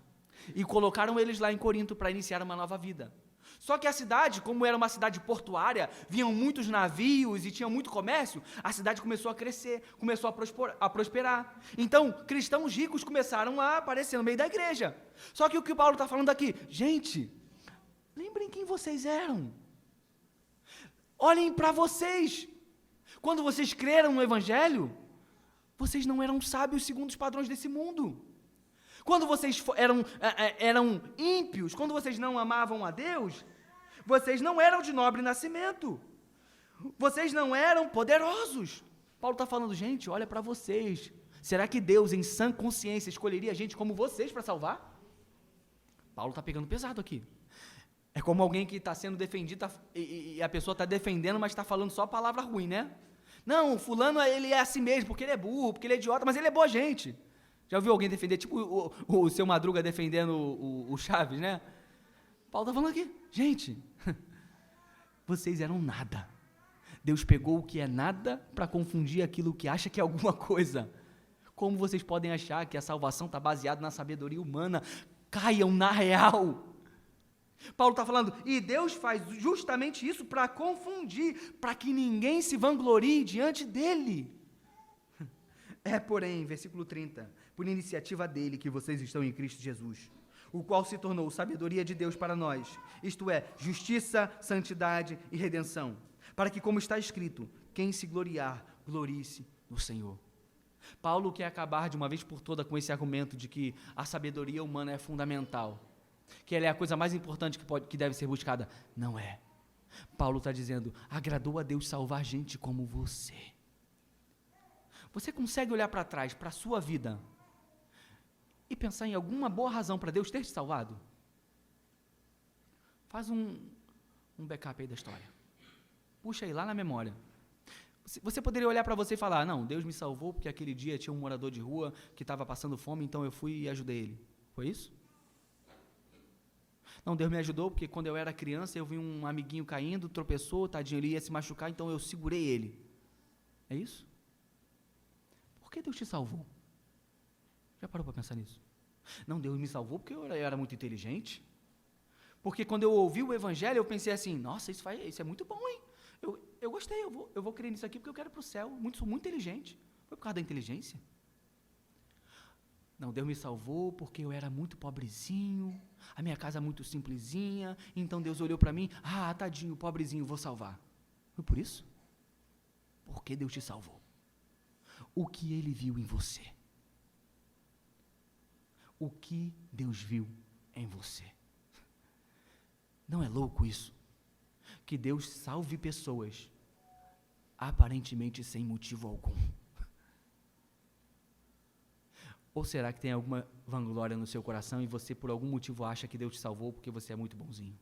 e colocaram eles lá em Corinto para iniciar uma nova vida. Só que a cidade, como era uma cidade portuária, vinham muitos navios e tinha muito comércio, a cidade começou a crescer, começou a prosperar. Então, cristãos ricos começaram a aparecer no meio da igreja. Só que o que Paulo está falando aqui, gente, lembrem quem vocês eram. Olhem para vocês. Quando vocês creram no Evangelho, vocês não eram sábios segundo os padrões desse mundo. Quando vocês eram ímpios, quando vocês não amavam a Deus, vocês não eram de nobre nascimento. Vocês não eram poderosos. Paulo está falando, gente, olha para vocês. Será que Deus, em sã consciência, escolheria gente como vocês para salvar? Paulo está pegando pesado aqui. É como alguém que está sendo defendido e a pessoa está defendendo, mas está falando só a palavra ruim, né? Não, fulano ele é assim mesmo, porque ele é burro, porque ele é idiota, mas ele é boa gente. Já ouviu alguém defender, tipo o seu Madruga defendendo o Chaves, né? Paulo está falando aqui, gente, vocês eram nada. Deus pegou o que é nada para confundir aquilo que acha que é alguma coisa. Como vocês podem achar que a salvação está baseada na sabedoria humana? Caiam na real. Paulo está falando, e Deus faz justamente isso para confundir, para que ninguém se vanglorie diante dele. Porém, versículo 30, por iniciativa dele que vocês estão em Cristo Jesus, o qual se tornou sabedoria de Deus para nós, isto é, justiça, santidade e redenção, para que, como está escrito, quem se gloriar, glorie-se no Senhor. Paulo quer acabar de uma vez por todas com esse argumento de que a sabedoria humana é fundamental, que ela é a coisa mais importante que deve ser buscada. Não é. Paulo está dizendo, agradou a Deus salvar gente como você. Você consegue olhar para trás, para a sua vida, e pensar em alguma boa razão para Deus ter te salvado? Faz um backup aí da história. Puxa aí, lá na memória. Você poderia olhar para você e falar, não, Deus me salvou porque aquele dia tinha um morador de rua que estava passando fome, então eu fui e ajudei ele. Foi isso? Não, Deus me ajudou porque quando eu era criança eu vi um amiguinho caindo, tropeçou, tadinho, ele ia se machucar, então eu segurei ele. É isso? Por que Deus te salvou? Já parou para pensar nisso? Não, Deus me salvou porque eu era muito inteligente. Porque quando eu ouvi o Evangelho, eu pensei assim, nossa, isso é muito bom, hein? Eu gostei, eu vou crer nisso aqui porque eu quero ir para o céu, sou muito inteligente. Foi por causa da inteligência? Não, Deus me salvou porque eu era muito pobrezinho, a minha casa muito simplesinha, então Deus olhou para mim, tadinho, pobrezinho, vou salvar. Foi por isso? Por que Deus te salvou? O que Ele viu em você? O que Deus viu em você? Não é louco isso? Que Deus salve pessoas aparentemente sem motivo algum. Ou será que tem alguma vanglória no seu coração e você por algum motivo acha que Deus te salvou porque você é muito bonzinho?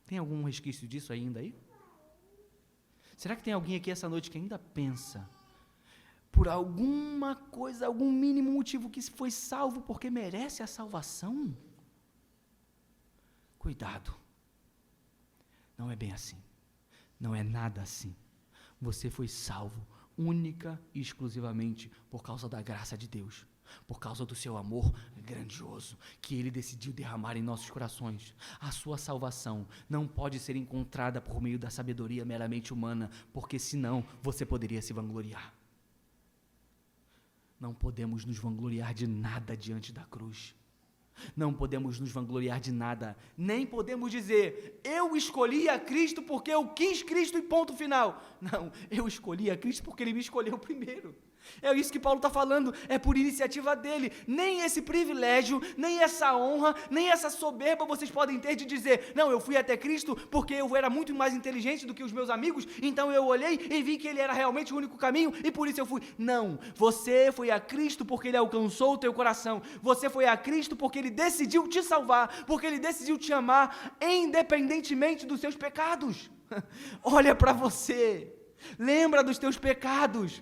Tem algum resquício disso ainda aí? Será que tem alguém aqui essa noite que ainda pensa, por alguma coisa, algum mínimo motivo que foi salvo porque merece a salvação? Cuidado. Não é bem assim. Não é nada assim. Você foi salvo única e exclusivamente por causa da graça de Deus, por causa do seu amor grandioso, que Ele decidiu derramar em nossos corações. A sua salvação não pode ser encontrada por meio da sabedoria meramente humana, porque senão você poderia se vangloriar. Não podemos nos vangloriar de nada diante da cruz. Não podemos nos vangloriar de nada, nem podemos dizer, eu escolhi a Cristo porque eu quis Cristo e ponto final. Não, eu escolhi a Cristo porque Ele me escolheu primeiro. É isso que Paulo está falando, é por iniciativa dele. Nem esse privilégio, nem essa honra, nem essa soberba vocês podem ter de dizer, não, eu fui até Cristo porque eu era muito mais inteligente do que os meus amigos, então eu olhei e vi que Ele era realmente o único caminho e por isso eu fui. Não, você foi a Cristo porque Ele alcançou o teu coração. Você foi a Cristo porque Ele decidiu te salvar, porque Ele decidiu te amar, independentemente dos seus pecados. Olha para você, lembra dos teus pecados.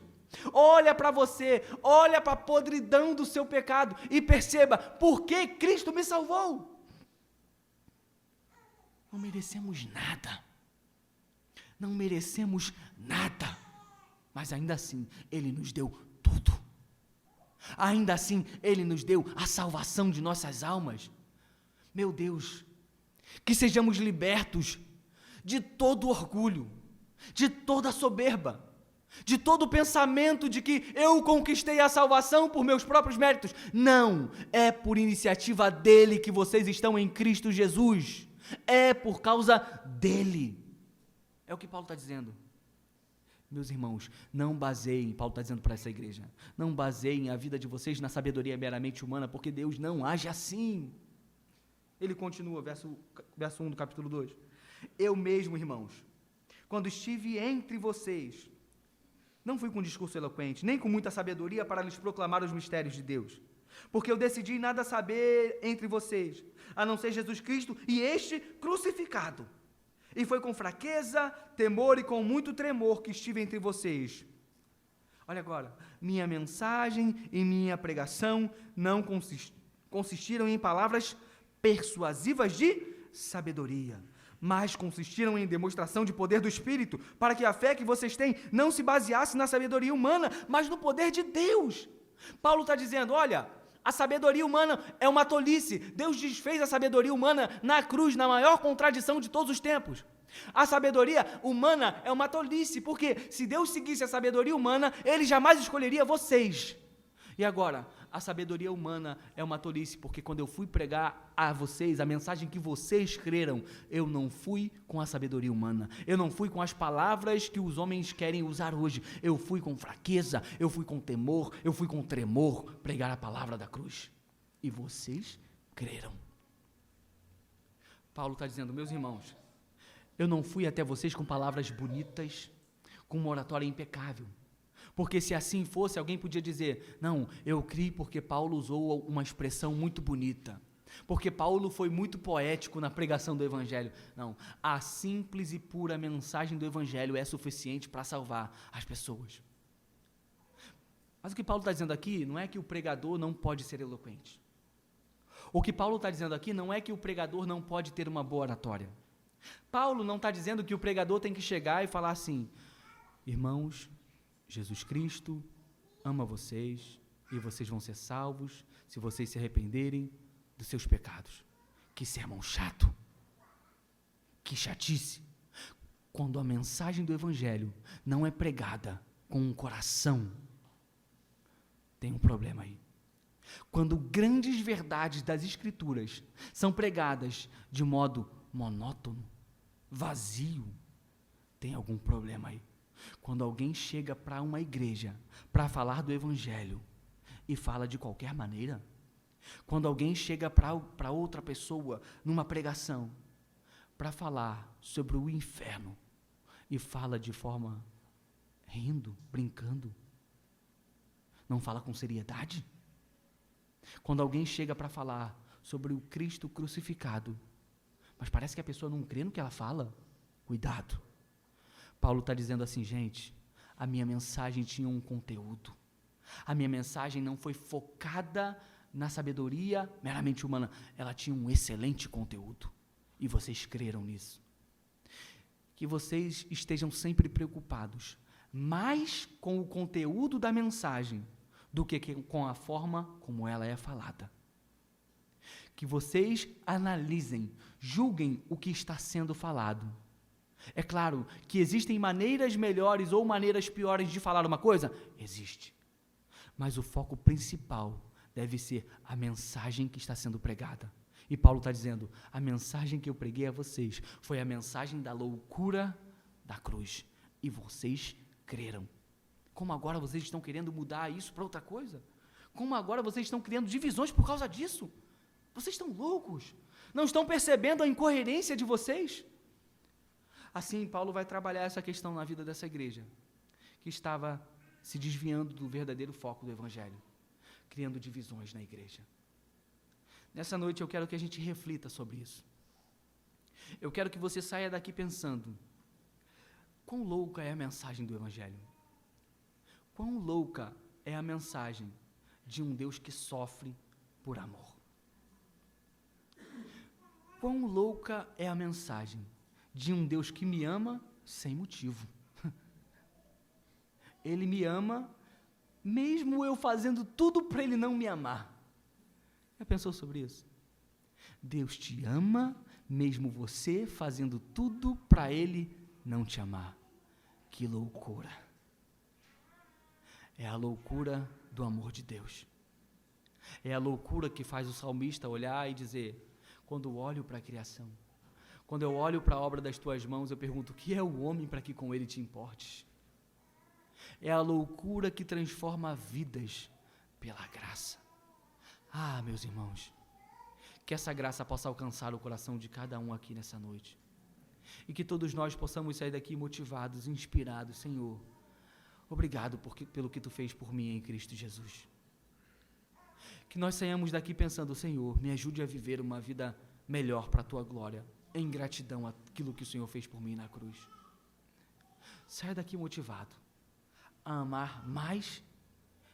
Olha para você, olha para a podridão do seu pecado e perceba, por que Cristo me salvou? Não merecemos nada, mas ainda assim Ele nos deu tudo, ainda assim Ele nos deu a salvação de nossas almas. Meu Deus, que sejamos libertos de todo orgulho, de toda soberba, de todo pensamento de que eu conquistei a salvação por meus próprios méritos. Não, é por iniciativa dele que vocês estão em Cristo Jesus. É por causa dele. É o que Paulo está dizendo. Meus irmãos, não baseiem, Paulo está dizendo para essa igreja, não baseiem a vida de vocês na sabedoria meramente humana, porque Deus não age assim. Ele continua, verso 1 do capítulo 2. Eu mesmo, irmãos, quando estive entre vocês, não fui com discurso eloquente, nem com muita sabedoria para lhes proclamar os mistérios de Deus, porque eu decidi nada saber entre vocês, a não ser Jesus Cristo e este crucificado. E foi com fraqueza, temor e com muito tremor que estive entre vocês. Olha agora, minha mensagem e minha pregação não consistiram em palavras persuasivas de sabedoria, mas consistiram em demonstração de poder do Espírito, para que a fé que vocês têm não se baseasse na sabedoria humana, mas no poder de Deus. Paulo está dizendo, olha, a sabedoria humana é uma tolice. Deus desfez a sabedoria humana na cruz, na maior contradição de todos os tempos. A sabedoria humana é uma tolice, porque se Deus seguisse a sabedoria humana, Ele jamais escolheria vocês. E agora, a sabedoria humana é uma tolice, porque quando eu fui pregar a vocês, a mensagem que vocês creram, eu não fui com a sabedoria humana, eu não fui com as palavras que os homens querem usar hoje, eu fui com fraqueza, eu fui com temor, eu fui com tremor, pregar a palavra da cruz, e vocês creram. Paulo está dizendo, meus irmãos, eu não fui até vocês com palavras bonitas, com uma oratória impecável, porque se assim fosse, alguém podia dizer, não, eu criei porque Paulo usou uma expressão muito bonita, porque Paulo foi muito poético na pregação do Evangelho. Não, a simples e pura mensagem do Evangelho é suficiente para salvar as pessoas. Mas o que Paulo está dizendo aqui não é que o pregador não pode ser eloquente. O que Paulo está dizendo aqui não é que o pregador não pode ter uma boa oratória. Paulo não está dizendo que o pregador tem que chegar e falar assim, irmãos, Jesus Cristo ama vocês e vocês vão ser salvos se vocês se arrependerem dos seus pecados. Que sermão chato, que chatice, quando a mensagem do Evangelho não é pregada com um coração, tem um problema aí. Quando grandes verdades das Escrituras são pregadas de modo monótono, vazio, tem algum problema aí. Quando alguém chega para uma igreja para falar do Evangelho e fala de qualquer maneira, quando alguém chega para outra pessoa numa pregação para falar sobre o inferno e fala de forma rindo, brincando, não fala com seriedade, quando alguém chega para falar sobre o Cristo crucificado, mas parece que a pessoa não crê no que ela fala, cuidado. Paulo está dizendo assim, gente, a minha mensagem tinha um conteúdo, a minha mensagem não foi focada na sabedoria meramente humana, ela tinha um excelente conteúdo, e vocês creram nisso. Que vocês estejam sempre preocupados, mais com o conteúdo da mensagem, do que com a forma como ela é falada. Que vocês analisem, julguem o que está sendo falado. É claro que existem maneiras melhores ou maneiras piores de falar uma coisa? Existe. Mas o foco principal deve ser a mensagem que está sendo pregada. E Paulo está dizendo, a mensagem que eu preguei a vocês foi a mensagem da loucura da cruz. E vocês creram. Como agora vocês estão querendo mudar isso para outra coisa? Como agora vocês estão criando divisões por causa disso? Vocês estão loucos? Não estão percebendo a incoerência de vocês? Assim, Paulo vai trabalhar essa questão na vida dessa igreja, que estava se desviando do verdadeiro foco do Evangelho, criando divisões na igreja. Nessa noite eu quero que a gente reflita sobre isso. Eu quero que você saia daqui pensando, quão louca é a mensagem do Evangelho? Quão louca é a mensagem de um Deus que sofre por amor? Quão louca é a mensagem de um Deus que me ama sem motivo? Ele me ama, mesmo eu fazendo tudo para Ele não me amar. Já pensou sobre isso? Deus te ama, mesmo você fazendo tudo para Ele não te amar. Que loucura! É a loucura do amor de Deus. É a loucura que faz o salmista olhar e dizer, quando olho para a criação, quando eu olho para a obra das tuas mãos, eu pergunto, o que é o homem para que com ele te importes? É a loucura que transforma vidas pela graça. Ah, meus irmãos, que essa graça possa alcançar o coração de cada um aqui nessa noite. E que todos nós possamos sair daqui motivados, inspirados. Senhor, obrigado pelo que Tu fez por mim em Cristo Jesus. Que nós saiamos daqui pensando, Senhor, me ajude a viver uma vida melhor para a Tua glória, em gratidão àquilo que o Senhor fez por mim na cruz. Saia daqui motivado a amar mais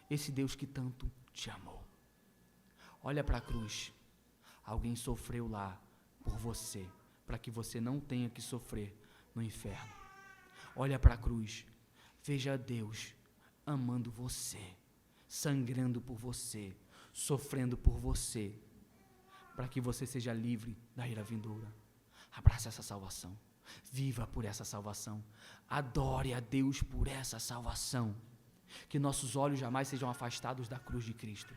esse Deus que tanto te amou. Olha para a cruz. Alguém sofreu lá por você, para que você não tenha que sofrer no inferno. Olha para a cruz. Veja Deus amando você, sangrando por você, sofrendo por você, para que você seja livre da ira vindoura. Abraça essa salvação. Viva por essa salvação. Adore a Deus por essa salvação. Que nossos olhos jamais sejam afastados da cruz de Cristo.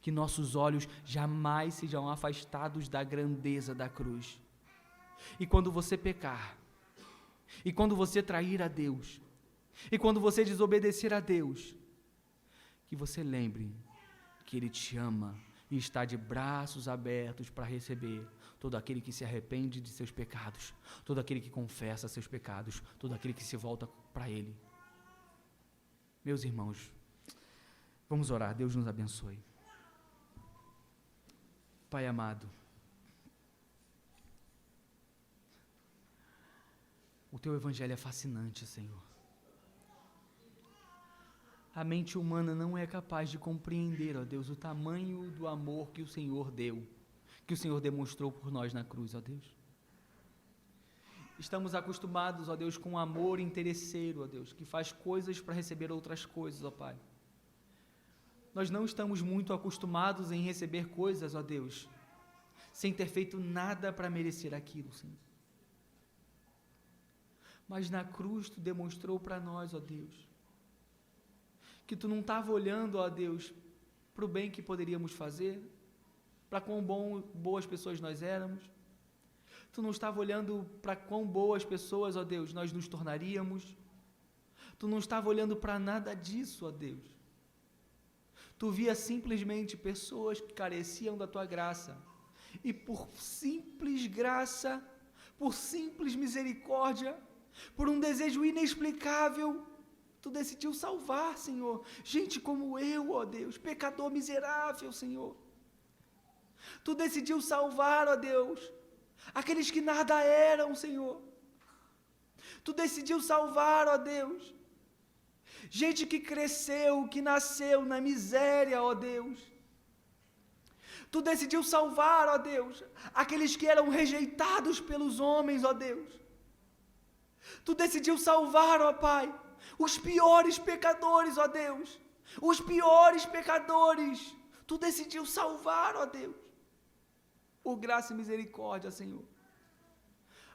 Que nossos olhos jamais sejam afastados da grandeza da cruz. E quando você pecar, e quando você trair a Deus, e quando você desobedecer a Deus, que você lembre que Ele te ama e está de braços abertos para receber todo aquele que se arrepende de seus pecados, todo aquele que confessa seus pecados, todo aquele que se volta para Ele. Meus irmãos, vamos orar. Deus nos abençoe. Pai amado, o Teu Evangelho é fascinante, Senhor. A mente humana não é capaz de compreender, ó Deus, o tamanho do amor que o Senhor deu, que o Senhor demonstrou por nós na cruz, ó Deus. Estamos acostumados, ó Deus, com um amor interesseiro, ó Deus, que faz coisas para receber outras coisas, ó Pai. Nós não estamos muito acostumados em receber coisas, ó Deus, sem ter feito nada para merecer aquilo, Senhor. Mas na cruz Tu demonstrou para nós, ó Deus, que Tu não estava olhando, ó Deus, para o bem que poderíamos fazer, para quão boas pessoas nós éramos. Tu não estava olhando para quão boas pessoas, ó Deus, nós nos tornaríamos. Tu não estava olhando para nada disso, ó Deus. Tu via simplesmente pessoas que careciam da Tua graça. E por simples graça, por simples misericórdia, por um desejo inexplicável, Tu decidiu salvar, Senhor, gente como eu, ó Deus, pecador miserável, Senhor. Tu decidiu salvar, ó Deus, aqueles que nada eram, Senhor. Tu decidiu salvar, ó Deus, gente que cresceu, que nasceu na miséria, ó Deus. Tu decidiu salvar, ó Deus, aqueles que eram rejeitados pelos homens, ó Deus. Tu decidiu salvar, ó Pai, os piores pecadores, ó Deus, os piores pecadores. Tu decidiu salvar, ó Deus, por graça e misericórdia, Senhor.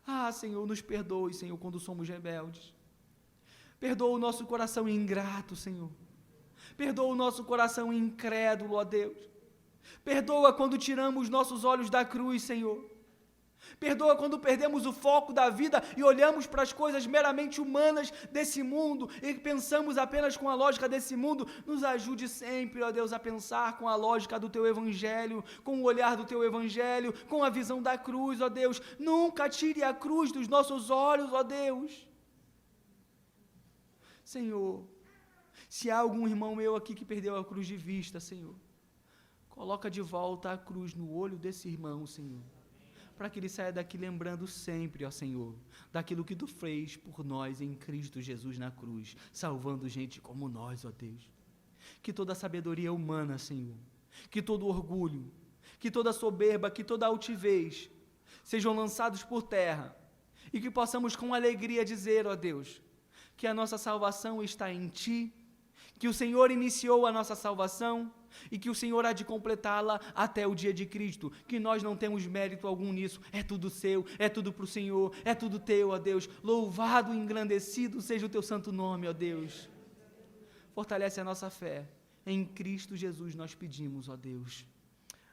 Ah, Senhor, nos perdoe, Senhor, quando somos rebeldes. Perdoa o nosso coração ingrato, Senhor. Perdoa o nosso coração incrédulo, ó Deus. Perdoa quando tiramos nossos olhos da cruz, Senhor. Perdoa quando perdemos o foco da vida e olhamos para as coisas meramente humanas desse mundo e pensamos apenas com a lógica desse mundo. Nos ajude sempre, ó Deus, a pensar com a lógica do Teu Evangelho, com o olhar do Teu Evangelho, com a visão da cruz, ó Deus. Nunca tire a cruz dos nossos olhos, ó Deus. Senhor, se há algum irmão meu aqui que perdeu a cruz de vista, Senhor, coloca de volta a cruz no olho desse irmão, Senhor, para que ele saia daqui lembrando sempre, ó Senhor, daquilo que Tu fez por nós em Cristo Jesus na cruz, salvando gente como nós, ó Deus. Que toda a sabedoria humana, Senhor, que todo orgulho, que toda soberba, que toda altivez sejam lançados por terra e que possamos com alegria dizer, ó Deus, que a nossa salvação está em Ti, que o Senhor iniciou a nossa salvação e que o Senhor há de completá-la até o dia de Cristo, que nós não temos mérito algum nisso, é tudo seu, é tudo para o Senhor, é tudo teu, ó Deus. Louvado e engrandecido seja o teu santo nome, ó Deus. Fortalece a nossa fé, em Cristo Jesus nós pedimos, ó Deus.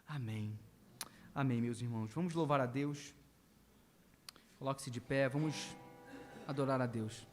Amém. Amém, meus irmãos. Vamos louvar a Deus. Coloque-se de pé, vamos adorar a Deus.